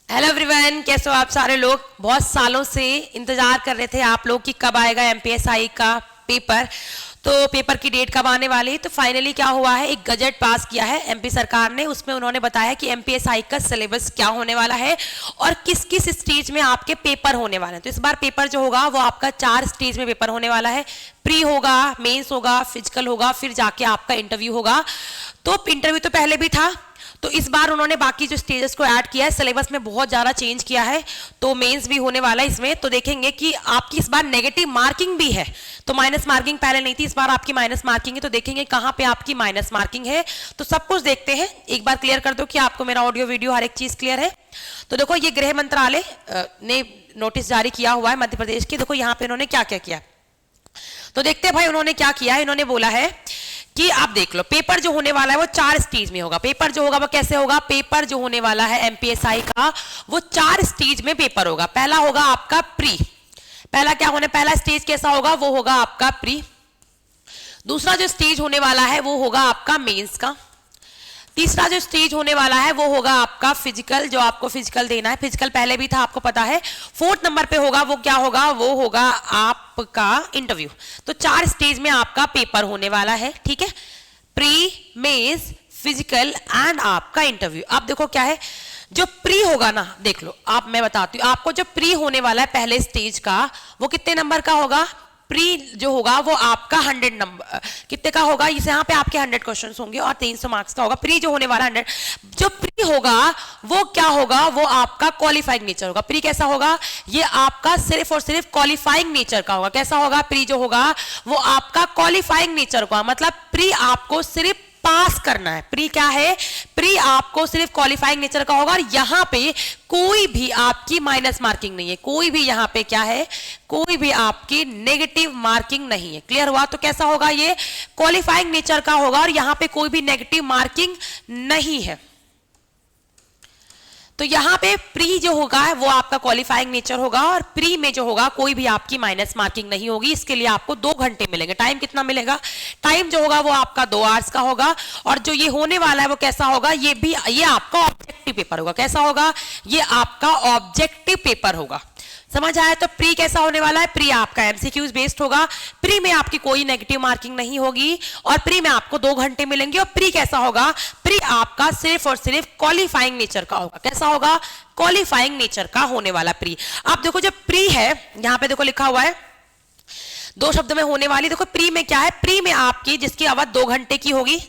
Hello everyone, कैसे हो आप सारे लोग। बहुत सालों से इंतजार कर रहे थे आप लोग कि कब आएगा एमपीएसआई का पेपर। तो पेपर की डेट कब आने वाली है। तो फाइनली क्या हुआ है, एक गजट पास किया है एमपी सरकार ने। उसमें उन्होंने बताया कि एमपीएसआई का सिलेबस क्या होने वाला है और किस किस स्टेज में आपके पेपर होने वाले हैं। तो इस बार पेपर जो होगा वो आपका 4 स्टेज में पेपर होने वाला है। प्री होगा, मेंस होगा, फिजिकल होगा, फिर जाके आपका इंटरव्यू होगा। तो इंटरव्यू तो पहले भी था, तो इस बार उन्होंने बाकी जो स्टेजेस को ऐड किया है, सिलेबस में बहुत ज़्यादा चेंज किया है। तो मेंस भी होने वाला है इसमें। तो देखेंगे कि आपकी इस बार नेगेटिव मार्किंग भी है। तो माइनस मार्किंग पहले नहीं थी, इस बार आपकी माइनस मार्किंग है। तो देखेंगे कहाँ पे आपकी माइनस मार्किंग है। तो सब कुछ देखते हैं। एक बार क्लियर कर दो कि आपको मेरा ऑडियो वीडियो हर एक चीज़ क्लियर है। तो देखो, ये गृह मंत्रालय ने नोटिस जारी किया हुआ है मध्य प्रदेश की। देखो यहाँ पे इन्होंने क्या क्या किया। तो देखते हैं भाई उन्होंने क्या किया है। इन्होंने बोला है कि आप देख लो, पेपर जो होने वाला है वो 4 स्टेज में होगा। पेपर जो होगा वो कैसे होगा, पेपर जो होने वाला है एमपीएसआई का वो 4 स्टेज में पेपर होगा। पहला होगा आपका प्री। पहला स्टेज कैसा होगा, वो होगा आपका प्री। दूसरा जो स्टेज होने वाला है वो होगा आपका मेंस का। तीसरा जो स्टेज होने वाला है वो होगा आपका फिजिकल, जो आपको फिजिकल देना है। फिजिकल पहले भी था, आपको पता है। 4th नंबर पे होगा वो क्या होगा, वो होगा आपका इंटरव्यू। तो 4 स्टेज में आपका पेपर होने वाला है, ठीक है। प्री, मेंस, फिजिकल एंड आपका इंटरव्यू। अब देखो क्या है, जो प्री होगा ना, देख लो आप, मैं बताती हूँ आपको। जो प्री होने वाला है पहले स्टेज का, वो कितने नंबर का होगा। प्री जो होगा वो आपका 100 नंबर कितने का होगा, इस यहाँ पे आपके 100 क्वेश्चंस होंगे और 300 मार्क्स का होगा। प्री जो होने वाला 100, जो प्री होगा वो क्या होगा, वो आपका क्वालिफाइंग नेचर होगा। प्री कैसा होगा, ये आपका सिर्फ और सिर्फ क्वालिफाइंग नेचर का होगा। कैसा होगा, प्री जो होगा वो आपका क्वालिफाइंग नेचर का, मतलब प्री आपको सिर्फ पास करना है। प्री क्या है, प्री आपको सिर्फ क्वालिफाइंग नेचर का होगा। और यहां पे कोई भी आपकी माइनस मार्किंग नहीं है, कोई भी यहां पे क्या है, कोई भी आपकी नेगेटिव मार्किंग नहीं है। क्लियर हुआ। तो कैसा होगा, ये क्वालिफाइंग नेचर का होगा और यहां पे कोई भी नेगेटिव मार्किंग नहीं है। तो यहाँ पे प्री जो होगा वो आपका क्वालिफाइंग नेचर होगा और प्री में जो होगा कोई भी आपकी माइनस मार्किंग नहीं होगी। इसके लिए आपको 2 घंटे मिलेंगे। टाइम कितना मिलेगा, टाइम जो होगा वो आपका 2 आवर्स का होगा। और जो ये होने वाला है वो कैसा होगा, ये आपका ऑब्जेक्टिव पेपर होगा। कैसा होगा, ये आपका ऑब्जेक्टिव पेपर होगा। समझ आया। तो प्री कैसा होने वाला है, प्री आपका एमसीक्यूज बेस्ड होगा। प्री में आपकी कोई नेगेटिव मार्किंग नहीं होगी और प्री में आपको 2 घंटे मिलेंगे। और प्री कैसा होगा, प्री आपका सिर्फ और सिर्फ क्वालिफाइंग नेचर का होगा। कैसा होगा, क्वालिफाइंग नेचर का होने वाला प्री। आप देखो जो प्री है, यहां पे देखो लिखा हुआ है 2 शब्द में होने वाली। देखो प्री में क्या है, प्री में आपकी जिसकी अवधि 2 घंटे की होगी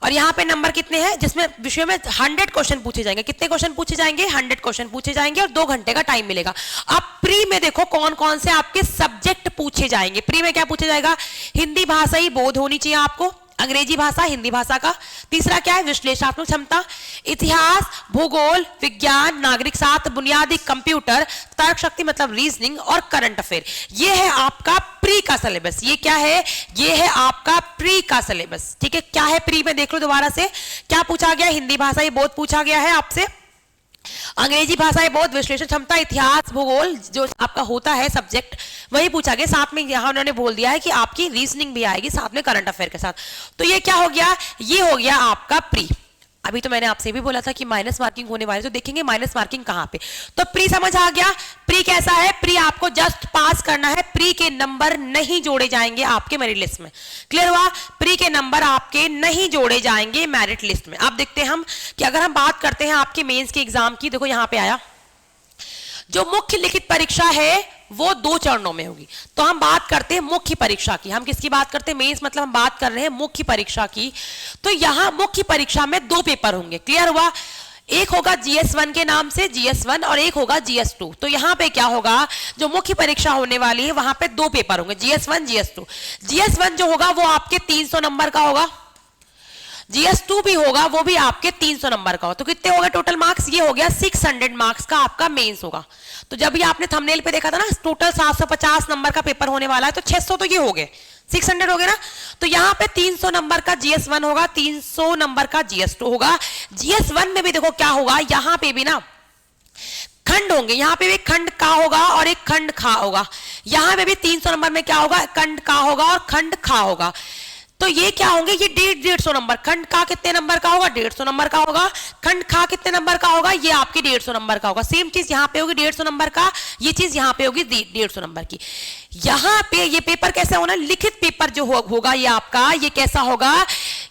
और यहाँ पे नंबर कितने हैं, जिसमें विषय में 100 क्वेश्चन पूछे जाएंगे। कितने क्वेश्चन पूछे जाएंगे, 100 क्वेश्चन पूछे जाएंगे और 2 घंटे का टाइम मिलेगा। अब प्री में देखो कौन कौन से आपके सब्जेक्ट पूछे जाएंगे। प्री में क्या पूछा जाएगा, हिंदी भाषा ही बोध होनी चाहिए आपको, अंग्रेजी भाषा, हिंदी भाषा का। तीसरा क्या है, विश्लेषणात्मक क्षमता, इतिहास, भूगोल, विज्ञान, नागरिक शास्त्र, बुनियादी कंप्यूटर, तर्क शक्ति मतलब रीजनिंग और करंट अफेयर। ये है आपका प्री का सिलेबस। ये क्या है, ये है आपका प्री का सिलेबस, ठीक है। क्या है प्री में, देख लो दोबारा से क्या पूछा गया, हिंदी भाषा ही बोध पूछा गया है आपसे, अंग्रेजी भाषा है बहुत, विश्लेषण क्षमता, इतिहास, भूगोल जो आपका होता है सब्जेक्ट वही पूछा गया। साथ में यहां उन्होंने बोल दिया है कि आपकी रीजनिंग भी आएगी साथ में करंट अफेयर के साथ। तो ये क्या हो गया, ये हो गया आपका प्री। अभी तो मैंने आपसे भी बोला था कि माइनस मार्किंग होने वाली, तो देखेंगे माइनस मार्किंग कहां पे। तो प्री समझ आ गया। प्री कैसा है, प्री आपको जस्ट पास करना है। प्री के नंबर नहीं जोड़े जाएंगे आपके मेरिट लिस्ट में। क्लियर हुआ, प्री के नंबर आपके नहीं जोड़े जाएंगे मेरिट लिस्ट में। अब देखते हैं हम कि अगर हम बात करते हैं आपके मेंस के एग्जाम की। देखो यहां पे आया, जो मुख्य लिखित परीक्षा है वो 2 चरणों में होगी। तो हम बात करते हैं मुख्य परीक्षा की। हम किसकी बात करते हैं, मेंस मतलब हम बात कर रहे हैं मुख्य परीक्षा की। तो यहां मुख्य परीक्षा में 2 पेपर होंगे। क्लियर हुआ। एक होगा GS1 के नाम से, GS1, और एक होगा GS2। तो यहां पे क्या होगा, जो मुख्य परीक्षा होने वाली है वहां पे 2 पेपर होंगे, GS1, GS2। GS1 जो होगा वो आपके 300 नंबर का होगा, GS2 भी होगा वो भी आपके 300 नंबर का हो। तो कितने हो गए टोटल मार्क्स, ये हो गया 600 मार्क्स का आपका मेंस होगा। तो जब ये आपने थंबनेल पे देखा था ना, टोटल 750 नंबर का पेपर होने वाला है, तो 600 तो ये हो गए, 600 हो गए ना। तो यहाँ पे 300 नंबर का GS1 होगा, 300 नंबर का GS2 होगा। GS1 में भी देखो क्या होगा, यहाँ पे भी ना खंड होंगे। यहाँ पे भी खंड का होगा और एक खंड खा होगा। यहाँ पे भी 300 नंबर में क्या होगा, खंड का होगा और खंड खा होगा। तो ये क्या होंगे, ये 150 नंबर। खंड का कितने नंबर का होगा, 150 नंबर का होगा। खंड खा कितने नंबर का होगा, ये आपके 150 नंबर का होगा। सेम चीज यहाँ पे होगी 150 नंबर का, ये चीज यहाँ पे होगी 150 नंबर की। यहाँ पे ये पेपर कैसे होना, लिखित पेपर जो होगा ये आपका, ये कैसा होगा,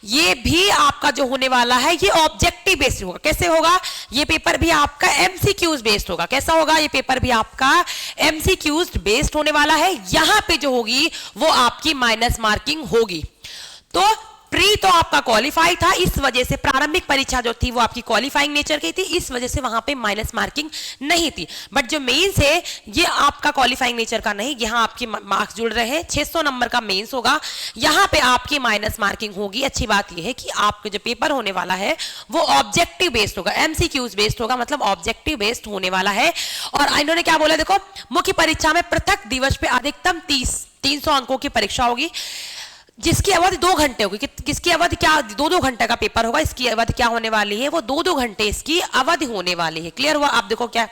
ये भी आपका जो होने वाला है ये ऑब्जेक्टिव बेस्ड होगा। कैसे होगा, ये पेपर भी आपका एमसीक्यूज बेस्ड होगा। कैसा होगा, ये पेपर भी आपका एमसीक्यूज बेस्ड होने वाला है। यहां पे जो होगी वो आपकी माइनस मार्किंग होगी। तो प्री तो आपका क्वालिफाई था, इस वजह से प्रारंभिक परीक्षा जो थी वो आपकी क्वालिफाइंग नेचर की थी, इस वजह से वहां पे माइनस मार्किंग नहीं थी। बट जो मेंस है ये आपका क्वालिफाइंग नेचर का नहीं, यहां आपके मार्क्स जुड़ रहे हैं। 600 नंबर का मेंस होगा, यहां पे आपकी माइनस मार्किंग होगी। अच्छी बात यह है कि आपका जो पेपर होने वाला है वो ऑब्जेक्टिव बेस्ड होगा, एमसीक्यूज बेस्ड होगा, मतलब ऑब्जेक्टिव बेस्ड होने वाला है। और इन्होंने क्या बोला, देखो मुख्य परीक्षा में पृथक दिवस पे अधिकतम 300 अंकों की परीक्षा होगी, जिसकी अवधि 2 घंटे होगी। किसकी अवधि, क्या 2-2 घंटे का पेपर होगा, इसकी अवधि क्या होने वाली है, वो 2-2 घंटे इसकी अवधि होने वाली है। क्लियर हुआ, आप देखो क्या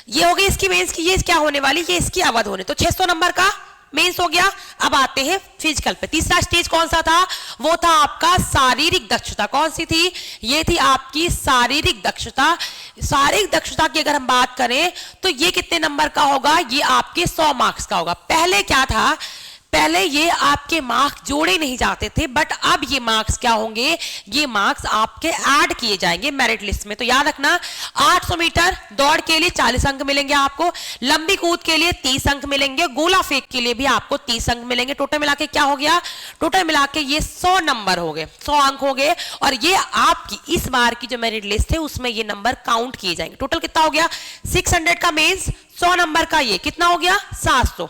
ये होगी इसकी मेंस की, ये क्या होने वाली, ये इसकी अवधि होने। तो 600 नंबर का मेंस हो गया। अब आते हैं फिजिकल पे। तीसरा स्टेज कौन सा था, वो था आपका शारीरिक दक्षता। कौन सी थी, ये थी आपकी शारीरिक दक्षता। शारीरिक दक्षता की अगर हम बात करें तो ये कितने नंबर का होगा, ये आपके 100 मार्क्स का होगा। पहले क्या था, पहले ये आपके मार्क्स जोड़े नहीं जाते थे, बट अब ये मार्क्स क्या होंगे, ये मार्क्स आपके ऐड किए जाएंगे मेरिट लिस्ट में। तो याद रखना 800 मीटर दौड़ के लिए 40 अंक मिलेंगे आपको, लंबी कूद के लिए 30 अंक मिलेंगे, गोला फेंक के लिए भी आपको 30 अंक मिलेंगे। टोटल मिला के क्या हो गया, टोटल मिला के ये 100 नंबर हो गए, 100 अंक हो गए। और ये आपकी इस बार की जो मेरिट लिस्ट है उसमें ये नंबर काउंट किए जाएंगे। टोटल कितना हो गया, 600 का मेंस, 100 नंबर का ये कितना हो गया, 700।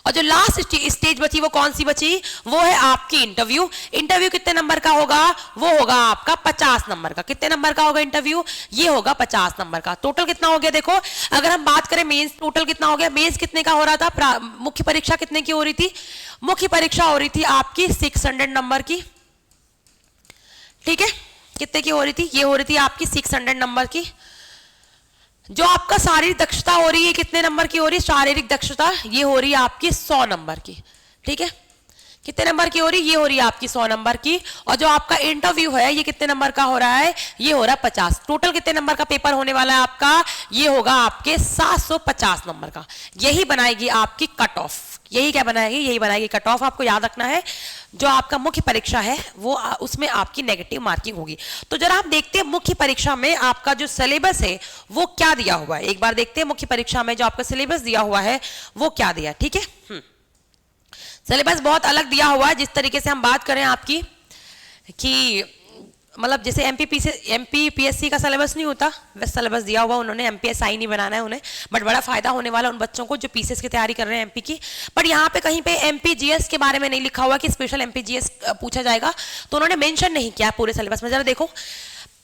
और जो लास्ट स्टेज बची वो कौन सी बची, वो है आपकी इंटरव्यू। इंटरव्यू कितने नंबर का होगा, वो होगा आपका 50 नंबर का। कितने नंबर का होगा इंटरव्यू, ये होगा 50 नंबर का। टोटल कितना हो गया, देखो अगर हम बात करें मेंस, टोटल कितना हो गया, मेंस कितने का हो रहा था, मुख्य परीक्षा कितने की हो रही थी, मुख्य परीक्षा हो रही थी आपकी 600 नंबर की। ठीक है, कितने की हो रही थी, ये हो रही थी आपकी 600 नंबर की। जो आपका शारीरिक दक्षता हो रही है कितने नंबर की हो रही है, शारीरिक दक्षता ये हो रही है आपकी 100 नंबर की। ठीक है, कितने नंबर की हो रही है, ये हो रही है आपकी 100 नंबर की। और जो आपका इंटरव्यू है ये कितने नंबर का हो रहा है, ये हो रहा है 50। टोटल कितने नंबर का पेपर होने वाला है आपका, ये होगा आपके 750 नंबर का। यही बनाएगी आपकी कट ऑफ। यही क्या बनाएगी, यही बनाएगी कट ऑफ। आपको याद रखना है जो आपका मुख्य परीक्षा है वो उसमें आपकी नेगेटिव मार्किंग होगी। तो जरा आप देखते हैं मुख्य परीक्षा में आपका जो सिलेबस है वो क्या दिया हुआ है। एक बार देखते हैं मुख्य परीक्षा में जो आपका सिलेबस दिया हुआ है वो क्या दिया। ठीक है, सिलेबस बहुत अलग दिया हुआ है। जिस तरीके से हम बात करें आपकी कि मतलब जैसे एमपीपीएससी का सिलेबस नहीं होता वैसे सिलेबस दिया हुआ उन्होंने। एमपीएसआई नहीं बनाना है उन्हें, बट बड़ा फायदा होने वाला उन बच्चों को जो पीसीएस की तैयारी कर रहे हैं एमपी की। बट यहाँ पे कहीं पे एमपीजीएस के बारे में नहीं लिखा हुआ कि स्पेशल एमपीजीएस पूछा जाएगा, तो उन्होंने मेंशन नहीं किया पूरे सिलेबस में। जरा देखो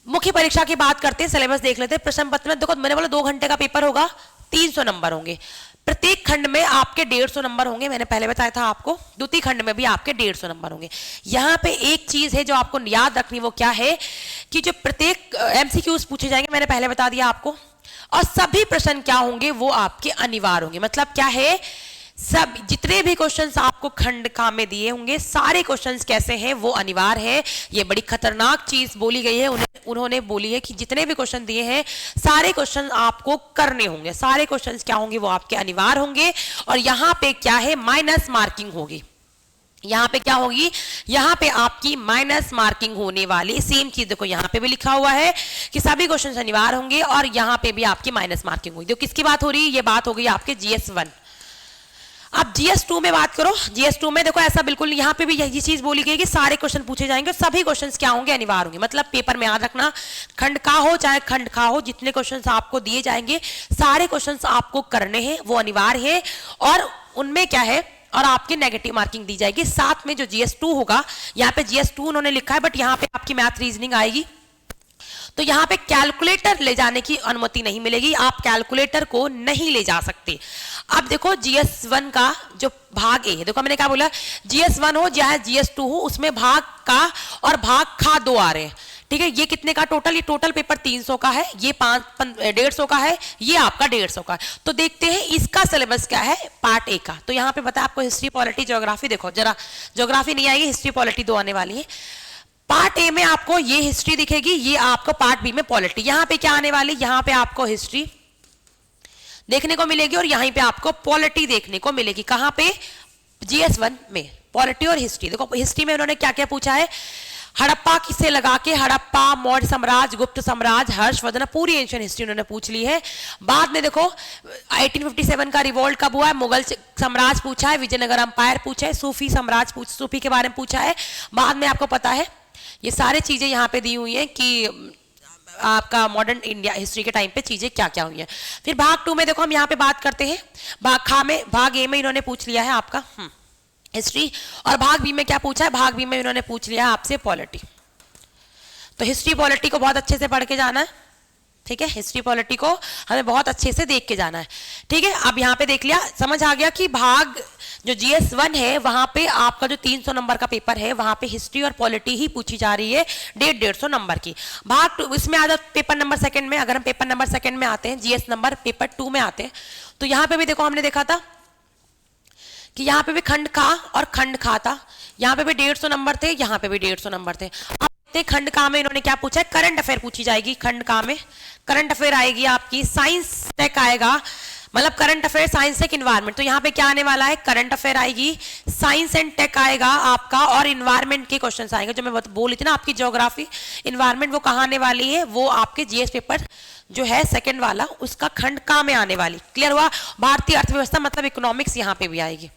मुख्य परीक्षा की बात करते हैं, सिलेबस देख लेते हैं। प्रश्न पत्र में देखो मैंने बोला 2 घंटे का पेपर होगा, 300 नंबर होंगे। प्रत्येक खंड में आपके 150 नंबर होंगे, मैंने पहले बताया था आपको। द्वितीय खंड में भी आपके 150 नंबर होंगे। यहाँ पे एक चीज है जो आपको याद रखनी, वो क्या है कि जो प्रत्येक एमसीक्यूज पूछे जाएंगे, मैंने पहले बता दिया आपको। और सभी प्रश्न क्या होंगे, वो आपके अनिवार्य होंगे। मतलब क्या है, सब जितने भी क्वेश्चंस आपको खंड का में दिए होंगे सारे क्वेश्चंस कैसे हैं, वो अनिवार्य है। ये बड़ी खतरनाक चीज बोली गई है उन्होंने बोली है कि जितने भी क्वेश्चन दिए हैं सारे क्वेश्चन आपको करने होंगे। सारे क्वेश्चंस क्या होंगे, वो आपके अनिवार्य होंगे। और यहाँ पे क्या है, माइनस मार्किंग होगी। यहाँ पे क्या होगी, यहाँ पे आपकी माइनस मार्किंग होने वाली। सेम चीज देखो यहाँ पे भी लिखा हुआ है कि सभी क्वेश्चन अनिवार्य होंगे और यहाँ पे भी आपकी माइनस मार्किंग होगी। तो किसकी बात हो रही है, ये बात हो गई आपके GS1। अब GS2 में बात करो। GS2 में देखो ऐसा बिल्कुल यहाँ पे भी यही चीज बोली गई कि सारे क्वेश्चन पूछे जाएंगे, सभी क्वेश्चंस क्या होंगे, अनिवार्य होंगे। मतलब पेपर में याद रखना, खंड का हो चाहे खंड खा हो, जितने क्वेश्चंस आपको दिए जाएंगे सारे क्वेश्चंस आपको करने हैं, वो अनिवार्य है। और उनमें क्या है, और आपकी नेगेटिव मार्किंग दी जाएगी। साथ में जो GS2 होगा, यहाँ पे GS2 उन्होंने लिखा है, बट यहाँ पे आपकी मैथ रीजनिंग आएगी। तो यहाँ पे कैलकुलेटर ले जाने की अनुमति नहीं मिलेगी, आप कैलकुलेटर को नहीं ले जा सकते। अब देखो GS1 का जो भाग ए है, देखो मैंने क्या बोला, GS1 हो चाहे GS2 हो, उसमें भाग का और भाग खा 2 आ रहे हैं। ठीक है। ये कितने का टोटल, ये टोटल पेपर 300 का है, ये 150 का है, ये आपका 150 का है। तो देखते हैं इसका सिलेबस क्या है पार्ट ए का। तो यहाँ पे बताया आपको हिस्ट्री, पॉलिटी, ज्योग्राफी। देखो जरा, ज्योग्राफी नहीं आएगी, हिस्ट्री पॉलिटी दो आने वाली है। पार्ट ए में आपको ये हिस्ट्री दिखेगी, ये आपको पार्ट बी में पॉलिटी। यहाँ पे क्या आने वाली, यहाँ पे आपको हिस्ट्री देखने को मिलेगी और यहीं पे आपको पॉलिटी देखने को मिलेगी। कहां पे, GS1 में पॉलिटी और हिस्ट्री। देखो हिस्ट्री में उन्होंने क्या क्या पूछा है, हड़प्पा किसे लगा के, हड़प्पा, मौर्य साम्राज्य, गुप्त साम्राज्य, हर्षवर्धन, पूरी एंशियंट हिस्ट्री उन्होंने पूछ ली है। बाद में देखो 1857 का रिवोल्ट कब हुआ है, मुगल साम्राज्य पूछा है, विजयनगर अंपायर पूछा है, सूफी साम्राज्य सूफी के बारे में पूछा है। बाद में आपको पता है ये सारी चीजें यहाँ पे दी हुई हैं कि आपका मॉडर्न इंडिया हिस्ट्री के टाइम पे चीजें क्या क्या हुई हैं। फिर भाग 2 में देखो हम यहाँ पे बात करते हैं, भाग ए में इन्होंने पूछ लिया है आपका हिस्ट्री, और भाग बी में क्या पूछा है, भाग बी में इन्होंने पूछ लिया है आपसे पॉलिटी। तो हिस्ट्री पॉलिटी को बहुत अच्छे से पढ़ के जाना है, ठीक है। हिस्ट्री पॉलिटी को हमें बहुत अच्छे से देख के जाना है, ठीक है। अब यहाँ पे देख लिया, समझ आ गया कि भाग जो GS1 है वहां पे आपका जो 300 नंबर का पेपर है वहां पे हिस्ट्री और पॉलिटी ही पूछी जा रही है 150 नंबर की। भाग 2 इसमें आ जाओ पेपर नंबर सेकंड में। अगर हम पेपर नंबर सेकंड में आते हैं, GS नंबर पेपर 2 में आते हैं, तो यहाँ पे भी देखो हमने देखा था कि यहाँ पे भी खंड खा और खंड खा था, यहाँ पे भी 150 नंबर थे, यहाँ पे भी 150 नंबर थे। अब खंड का में इन्होंने क्या पूछा है, करंट अफेयर पूछी जाएगी। खंड का में करंट अफेयर आएगी आपकी, साइंस टेक आएगा, मतलब current affair, science tech, environment. तो यहाँ पे क्या आने वाला है, करंट अफेयर आएगी, साइंस एंड टेक आएगा आपका, और इन्वायरमेंट के क्वेश्चंस आएंगे। जो मैं बोल रही थी ना आपकी ज्योग्राफी, इन्वायरमेंट, वो कहाँ आने वाली है, वो आपके GS पेपर जो है सेकंड वाला, उसका खंड का में आने वाली। क्लियर हुआ। भारतीय अर्थव्यवस्था मतलब इकोनॉमिक्स यहाँ पे भी आएगी।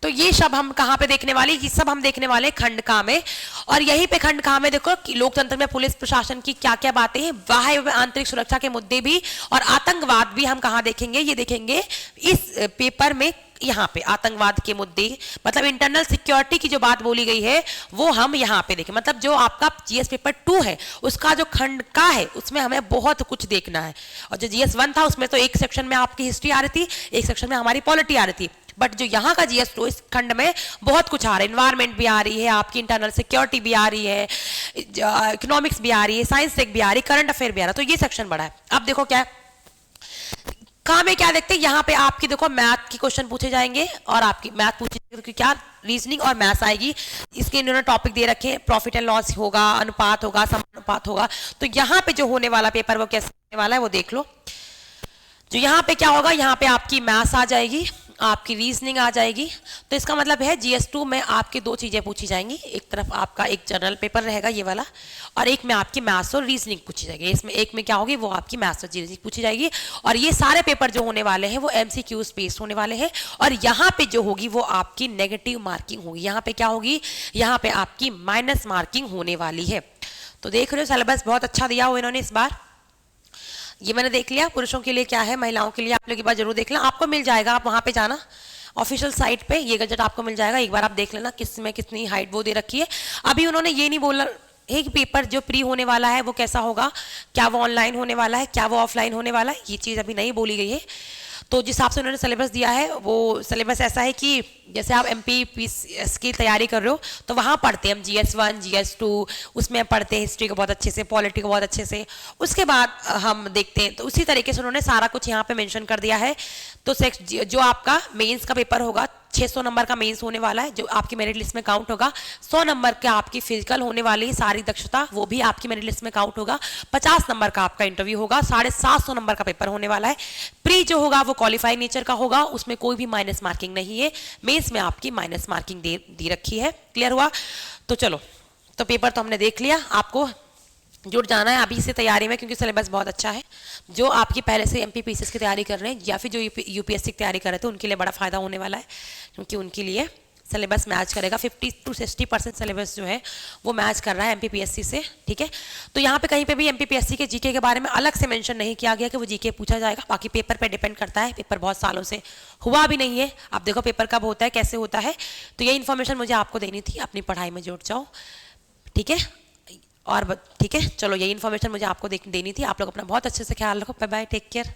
तो ये सब हम कहाँ पे देखने वाले, ये सब हम देखने वाले खंड का में। और यहीं पे खंड का में देखो कि लोकतंत्र में पुलिस प्रशासन की क्या क्या बातें हैं, बाह्य व आंतरिक सुरक्षा के मुद्दे भी, और आतंकवाद भी हम कहाँ देखेंगे, ये देखेंगे इस पेपर में। यहाँ पे आतंकवाद के मुद्दे, मतलब इंटरनल सिक्योरिटी की जो बात बोली गई है वो हम यहाँ पे देखें। मतलब जो आपका GS पेपर 2 है उसका जो खंड का है उसमें हमें बहुत कुछ देखना है। और जो GS1 था उसमें तो एक सेक्शन में आपकी हिस्ट्री आ रही थी, एक सेक्शन में हमारी पॉलिटी आ रही थी। बट जो यहाँ का GS2 इस खंड में बहुत कुछ आ रहा है, इन्वायरमेंट भी आ रही है, आपकी इंटरनल सिक्योरिटी भी आ रही है, इकोनॉमिक्स भी आ रही है, साइंस टेक भी आ रही है, करंट अफेयर भी आ रहा है। तो ये सेक्शन बड़ा है। अब देखो क्या है कहाँ में, क्या देखते हैं यहाँ पे आपकी देखो मैथ की क्वेश्चन पूछे जाएंगे, और आपकी मैथ पूछी जाएगी, क्या रीजनिंग और मैथ्स आएगी। इसके इन्होंने टॉपिक दे रखे हैं, प्रॉफिट एंड लॉस होगा, अनुपात होगा, समानुपात होगा। तो यहाँ पे जो होने वाला पेपर वो कैसे होने वाला है वो देख लो। जो यहाँ पे क्या होगा, यहाँ पे आपकी मैथ्स आ जाएगी, आपकी रीजनिंग आ जाएगी। तो इसका मतलब है GS2 में आपकी दो चीजें पूछी जाएंगी, एक तरफ आपका एक जनरल पेपर रहेगा ये वाला, और एक में आपकी मैथ्स और रीजनिंग पूछी जाएगी। इसमें एक में क्या होगी, वो आपकी मैथ्स और रीजनिंग पूछी जाएगी। और ये सारे पेपर जो होने वाले हैं वो MCQs बेस्ड होने वाले हैं। और यहाँ पे जो होगी वो आपकी नेगेटिव मार्किंग होगी। यहाँ पे क्या होगी, यहाँ पे आपकी माइनस मार्किंग होने वाली है। तो देख रहे हो सिलेबस बहुत अच्छा दिया हुआ इन्होंने इस बार। ये मैंने देख लिया पुरुषों के लिए क्या है, महिलाओं के लिए आप लोग एक बार जरूर देख लेना, आपको मिल जाएगा। आप वहां पे जाना ऑफिशियल साइट पे, ये गजट आपको मिल जाएगा, एक बार आप देख लेना किस में कितनी हाइट वो दे रखी है। अभी उन्होंने ये नहीं बोला है कि पेपर जो प्री होने वाला है वो कैसा होगा, क्या वो ऑनलाइन होने वाला है, क्या वो ऑफलाइन होने वाला है, ये चीज़ अभी नहीं बोली गई है। तो जिस हिसाब से उन्होंने सिलेबस दिया है वो सिलेबस ऐसा है कि जैसे आप MPPS की तैयारी कर रहे हो तो वहाँ पढ़ते हैं हम GS1 GS2, उसमें पढ़ते हैं हिस्ट्री को बहुत अच्छे से, पॉलिटी को बहुत अच्छे से, उसके बाद हम देखते हैं। तो उसी तरीके से उन्होंने सारा कुछ यहाँ पे मेंशन कर दिया है। तो जो आपका मेंस का पेपर होगा 600 नंबर का मेंस होने वाला है, जो आपकी मेरिट लिस्ट में काउंट होगा। 100 नंबर का आपकी फिजिकल होने वाली है, सारी दक्षता, वो भी आपकी मेरिट लिस्ट में काउंट होगा। 50 नंबर का आपका इंटरव्यू होगा, 750 नंबर का पेपर होने वाला है। प्री जो होगा वो क्वालिफाइंग नेचर का होगा, उसमें कोई भी माइनस मार्किंग नहीं है। मेंस में आपकी माइनस मार्किंग दी रखी है। क्लियर हुआ। तो चलो, तो पेपर तो हमने देख लिया, आपको जुट जाना है अभी से तैयारी में, क्योंकि सिलेबस बहुत अच्छा है। जो आपकी पहले से MPPS की तैयारी कर रहे हैं या फिर जो UPSC की तैयारी कर रहे थे उनके लिए बड़ा फायदा होने वाला है, क्योंकि उनके लिए सिलेबस मैच करेगा। 50 to 60% सिलेबस जो है वो मैच कर रहा है MPPSC से। ठीक है, तो यहाँ पे कहीं पे भी MPPSC के GK के बारे में अलग से मेंशन नहीं किया गया कि वो GK पूछा जाएगा। बाकी पेपर पे डिपेंड करता है, पेपर बहुत सालों से हुआ भी नहीं है। आप देखो पेपर कब होता है, कैसे होता है। तो ये इन्फॉर्मेशन मुझे आपको देनी थी, अपनी पढ़ाई में जुट जाओ। ठीक है, और ठीक है, चलो यही इन्फॉर्मेशन मुझे आपको देनी थी। आप लोग अपना बहुत अच्छे से ख्याल रखो। Bye bye, take care.